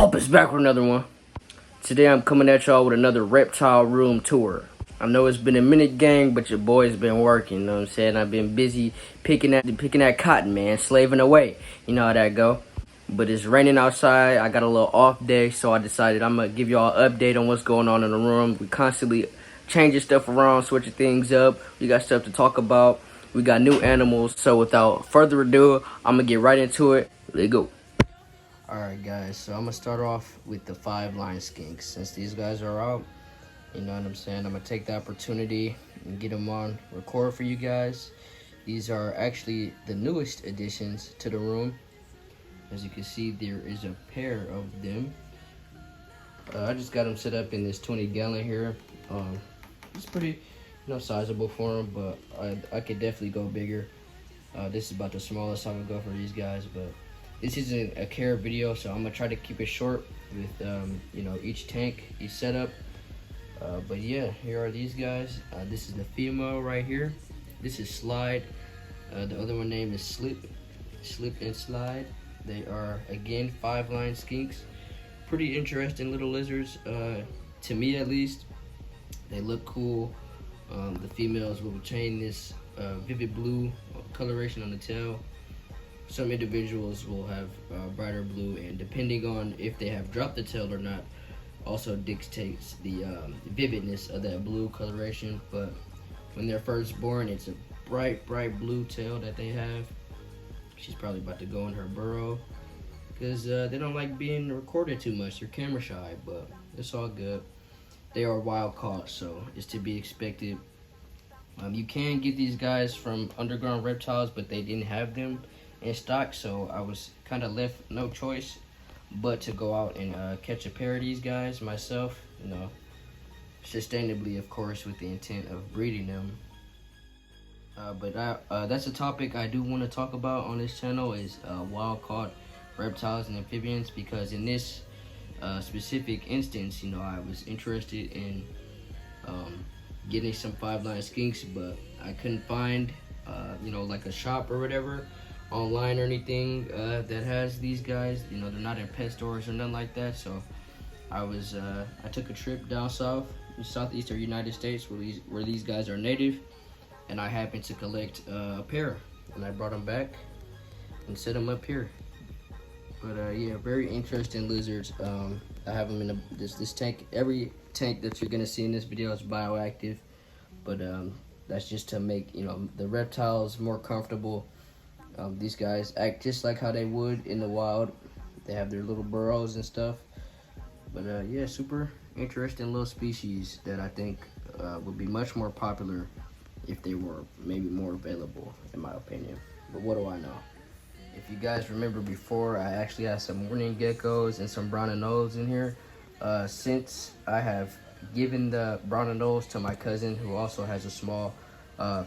Pulp is back with another one. Today I'm coming at y'all with another reptile room tour. I know it's been a minute, gang, but your boy's been working, you know what I'm saying? I've been busy picking that cotton, man, slaving away. You know how that go. But it's raining outside. I got a little off day, so I decided I'm gonna give y'all an update on what's going on in the room. We constantly changing stuff around, switching things up. We got stuff to talk about. We got new animals. So without further ado, I'm gonna get right into it. Let's go. Alright guys, so I'm gonna start off with the Fiveline Skinks. Since these guys are out, you know what I'm saying, I'm gonna take the opportunity and get them on record for you guys. These are actually the newest additions to the room. As you can see, there is a pair of them. I just got them set up in this 20-gallon here. It's pretty, sizable for them, but I could definitely go bigger. This is about the smallest I would go for these guys, but this isn't a care video, so I'm gonna try to keep it short with each tank, each setup. But yeah, here are these guys. This is the female right here. This is Slide. The other one name is Slip and Slide. They are again Fiveline Skinks. Pretty interesting little lizards, to me at least. They look cool. The females will retain this vivid blue coloration on the tail. Some individuals will have brighter blue, and depending on if they have dropped the tail or not also dictates the vividness of that blue coloration. But when they're first born, it's a bright blue tail that they have. She's probably about to go in her burrow because they don't like being recorded too much. They're camera shy, but it's all good. They are wild caught, so it's to be expected. You can get these guys from Underground Reptiles, but they didn't have them in stock, so I was kind of left no choice but to go out and catch a pair of these guys myself, sustainably, of course, with the intent of breeding them. But that's a topic I do want to talk about on this channel, is wild caught reptiles and amphibians, because in this specific instance, I was interested in getting some Fiveline Skinks, but I couldn't find like a shop or whatever online or anything that has these guys. They're not in pet stores or nothing like that. So I took a trip down south in southeastern United States where these guys are native, and I happened to collect a pair, and I brought them back and set them up here. But yeah, very interesting lizards. I have them in this tank. Every tank that you're gonna see in this video is bioactive, but that's just to make the reptiles more comfortable. These guys act just like how they would in the wild. They have their little burrows and stuff. But yeah, super interesting little species that I think would be much more popular if they were maybe more available, in my opinion. But what do I know? If you guys remember before, I actually had some mourning geckos and some brown and nose in here. Since I have given the brown and nose to my cousin, who also has a small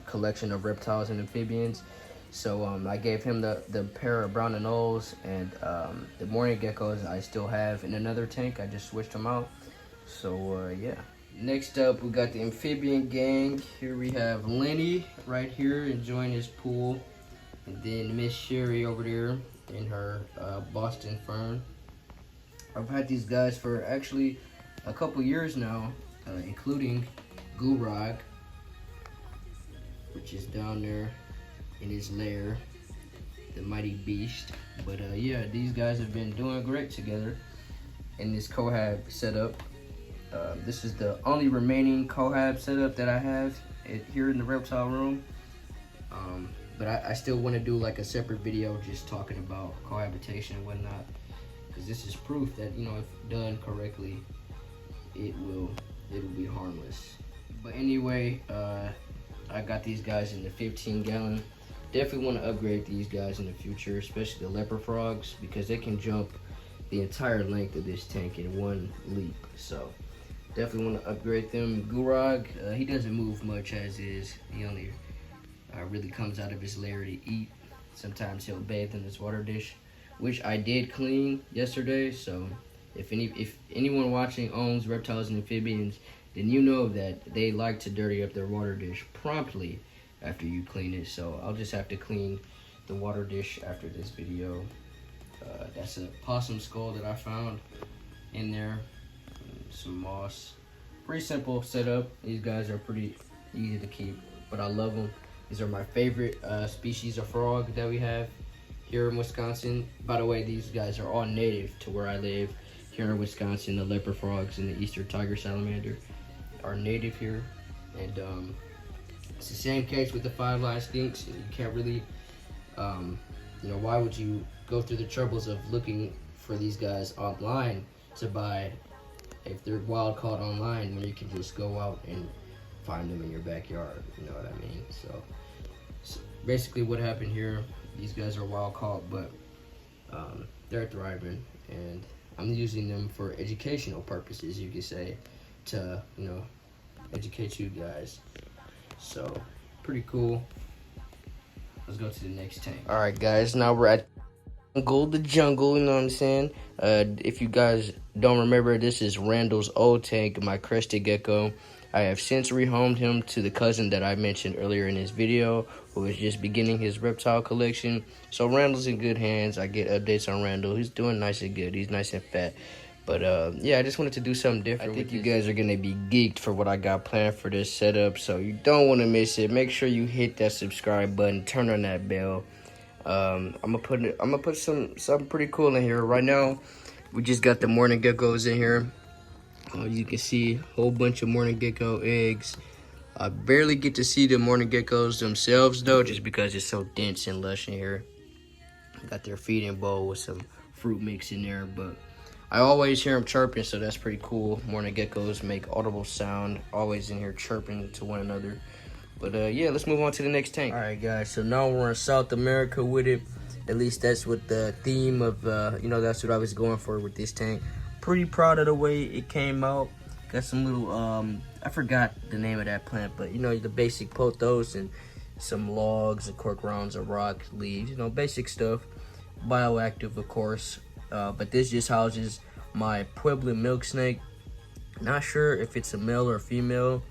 collection of reptiles and amphibians, so I gave him the pair of brown and nose, and the mourning geckos I still have in another tank. I just switched them out. So yeah. Next up, we got the amphibian gang. Here we have Lenny right here enjoying his pool, and then Miss Sherry over there in her Boston fern. I've had these guys for actually a couple years now, including Gurag, which is down there in his lair, the mighty beast. But yeah, these guys have been doing great together in this cohab setup. This is the only remaining cohab setup that I have here in the reptile room. But I still want to do like a separate video just talking about cohabitation and whatnot, because this is proof that if done correctly, it'll be harmless. But anyway, I got these guys in the 15-gallon. Definitely want to upgrade these guys in the future, especially the leopard frogs, because they can jump the entire length of this tank in one leap. So definitely want to upgrade them. Gurag, he doesn't move much as is. He only really comes out of his lair to eat. Sometimes he'll bathe in this water dish, which I did clean yesterday. So if anyone watching owns reptiles and amphibians, then you know that they like to dirty up their water dish promptly after you clean it. So I'll just have to clean the water dish after this video. That's That's a possum skull that I found in there. Some moss. Pretty simple setup. These guys are pretty easy to keep, but I love them. These are my favorite species of frog that we have here in Wisconsin. By the way, these guys are all native to where I live here in Wisconsin. The leopard frogs and the eastern tiger salamander are native here, and it's the same case with the Fiveline Skinks. You can't really, you know, why would you go through the troubles of looking for these guys online to buy if they're wild caught online when you can just go out and find them in your backyard? You know what I mean? So basically what happened here, these guys are wild caught, but they're thriving, and I'm using them for educational purposes, you could say, to, you know, educate you guys. So pretty cool. Let's go to the next tank. All right, guys, now we're at the jungle, you know what I'm saying? If you guys don't remember, this is Randall's old tank, my crested gecko. I have since rehomed him to the cousin that I mentioned earlier in this video, who is just beginning his reptile collection. So Randall's in good hands. I get updates on Randall. He's doing nice and good. He's nice and fat. But yeah, I just wanted to do something different. I think you guys are gonna be geeked for what I got planned for this setup, so you don't want to miss it. Make sure you hit that subscribe button, turn on that bell. I'm gonna put something pretty cool in here. Right now, we just got the morning geckos in here. You can see a whole bunch of morning gecko eggs. I barely get to see the morning geckos themselves though, just because it's so dense and lush in here. Got their feeding bowl with some fruit mix in there, but I always hear them chirping, so that's pretty cool. Morning geckos make audible sound, always in here chirping to one another. But yeah, let's move on to the next tank. All right, guys, so now we're in South America with it. At least that's what the theme of, you know, that's what I was going for with this tank. Pretty proud of the way it came out. Got some little, I forgot the name of that plant, but you know, the basic pothos and some logs and cork rounds of rock leaves, you know, basic stuff. Bioactive, of course. But this just houses my Pueblan milk snake. Not sure if it's a male or a female.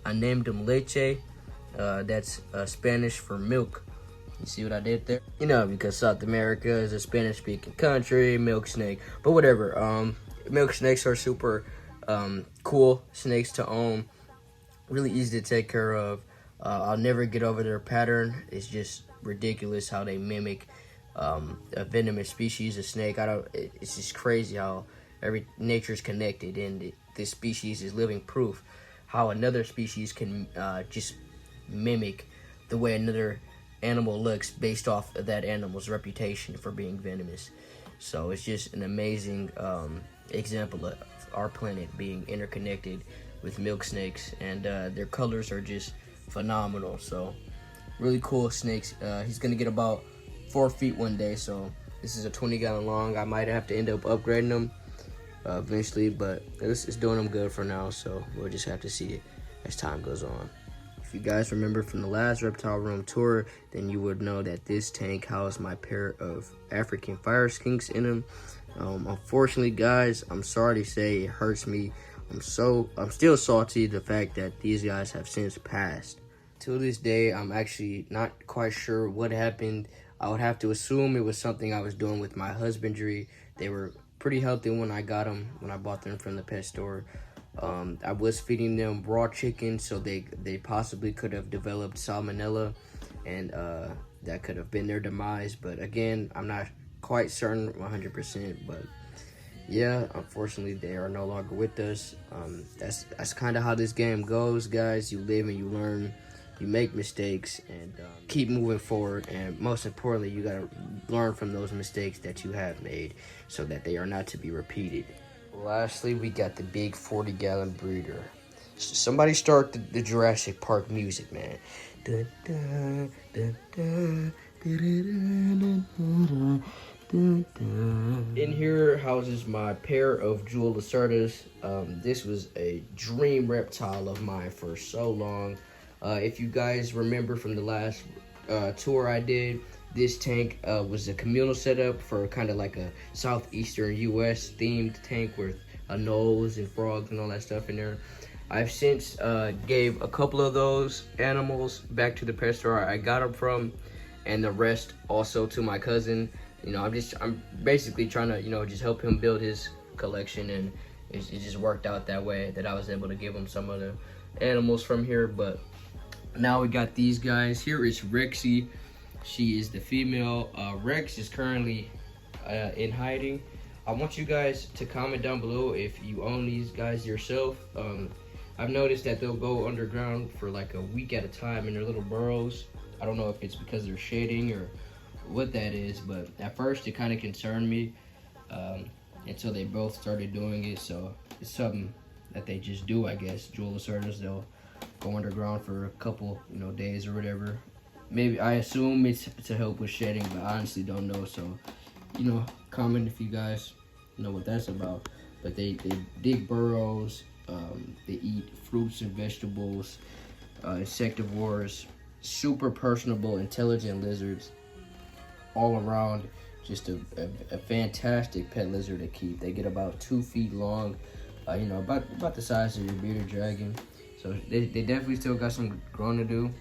I named him Leche. That's Spanish for milk. You see what I did there? You know, because South America is a Spanish-speaking country, milk snake. But whatever. Milk snakes are super cool snakes to own. Really easy to take care of. I'll never get over their pattern. It's just ridiculous how they mimic a venomous species of snake. It's just crazy how nature's connected, and this species is living proof how another species can just mimic the way another animal looks based off of that animal's reputation for being venomous. So it's just an amazing example of our planet being interconnected with milk snakes, and their colors are just phenomenal. So really cool snakes. He's gonna get about 4 feet one day, so this is a 20-gallon long. I might have to end up upgrading them eventually, but it's doing them good for now, so we'll just have to see it as time goes on. If you guys remember from the last reptile room tour, then you would know that this tank housed my pair of African fire skinks in them. Unfortunately, guys, I'm sorry to say it hurts me. I'm still salty the fact that these guys have since passed. To this day, I'm actually not quite sure what happened. I would have to assume it was something I was doing with my husbandry. They were pretty healthy when I got them, when I bought them from the pet store. I was feeding them raw chicken, so they possibly could have developed salmonella, and that could have been their demise. But again, I'm not quite certain 100%, but yeah, unfortunately they are no longer with us. That's kind of how this game goes, guys. You live and you learn. You make mistakes and keep moving forward, and most importantly, you gotta learn from those mistakes that you have made so that they are not to be repeated. Lastly, we got the big 40-gallon breeder. Somebody start the Jurassic Park music, man. Dun, dun, dun, dun, dun, dun, dun, dun. In here houses my pair of jewel lacerdas. This was a dream reptile of mine for so long. If you guys remember from the last tour I did, this tank was a communal setup for kind of like a southeastern U.S. themed tank with nose and frogs and all that stuff in there. I've since gave a couple of those animals back to the pet store I got them from, and the rest also to my cousin. you know, I'm basically trying to, you know, just help him build his collection, and it just worked out that way that I was able to give him some of the animals from here. But now we got these guys. Here is Rexy. She is the female. Rex is currently in hiding. I want you guys to comment down below if you own these guys yourself. I've noticed that they'll go underground for like a week at a time in their little burrows. I don't know if it's because they're shading or what that is, but at first it kind of concerned me until they both started doing it. So it's something that they just do, I guess. Jewel asserters, they'll go underground for a couple, you know, days or whatever. Maybe, I assume it's to help with shedding, but I honestly don't know. So, you know, comment if you guys know what that's about. But they dig burrows, they eat fruits and vegetables, insectivores, super personable, intelligent lizards. All around, just a fantastic pet lizard to keep. They get about 2 feet long, you know, about the size of your bearded dragon. So they definitely still got some growing to do.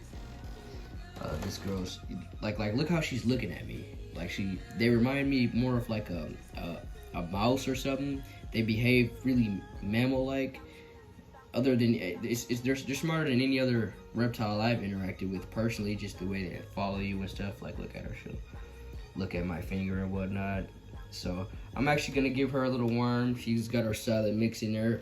This girl's like look how she's looking at me. Like they remind me more of like a mouse or something. They behave really mammal-like. Other than they're smarter than any other reptile I've interacted with personally. Just the way they follow you and stuff. Like, look at her. She'll look at my finger and whatnot. So I'm actually gonna give her a little worm. She's got her salad mix in there.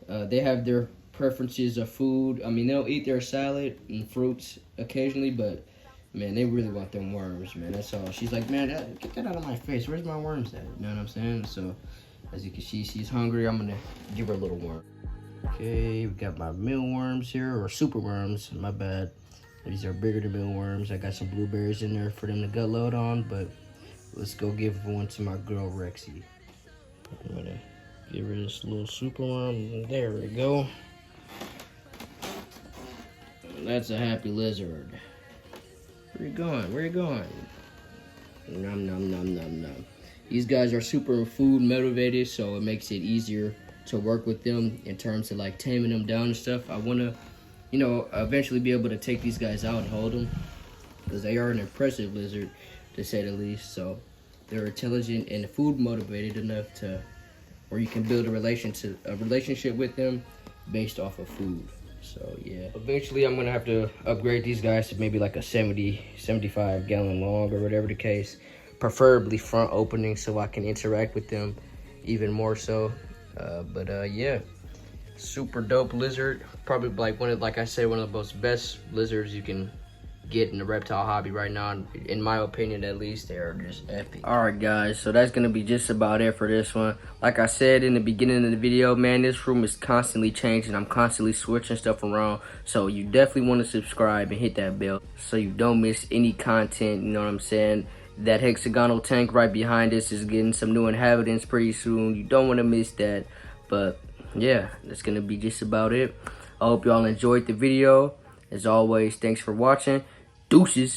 They have their preferences of food. I mean, they'll eat their salad and fruits occasionally, but man, they really want them worms, man. That's all. She's like, man, get that out of my face. Where's my worms at? You know what I'm saying? So as you can see, she's hungry. I'm gonna give her a little worm. Okay, we got my mealworms here, or super worms, my bad. These are bigger than mealworms. I got some blueberries in there for them to gut load on, but let's go give one to my girl Rexy. I'm gonna give her this little super worm. There we go. That's a happy lizard. Where you going? Where you going? Nom nom nom nom nom. These guys are super food motivated, so it makes it easier to work with them in terms of like taming them down and stuff. I want to, you know, eventually be able to take these guys out and hold them, because they are an impressive lizard, to say the least. So they're intelligent and food motivated enough to where you can build a relationship with them based off of food. So yeah, eventually I'm gonna have to upgrade these guys to maybe like a 75 gallon long or whatever the case, preferably front opening, so I can interact with them even more so. Yeah, super dope lizard. Probably like like I said, one of the most best lizards you can get in the reptile hobby right now, in my opinion at least. They are just epic. All right guys, so that's gonna be just about it for this one. Like I said in the beginning of the video, man, this room is constantly changing. I'm constantly switching stuff around, so you definitely want to subscribe and hit that bell so you don't miss any content. You know what I'm saying? That hexagonal tank right behind us is getting some new inhabitants pretty soon. You don't want to miss that. But yeah, that's gonna be just about it. I hope y'all enjoyed the video. As always, thanks for watching. Deuces.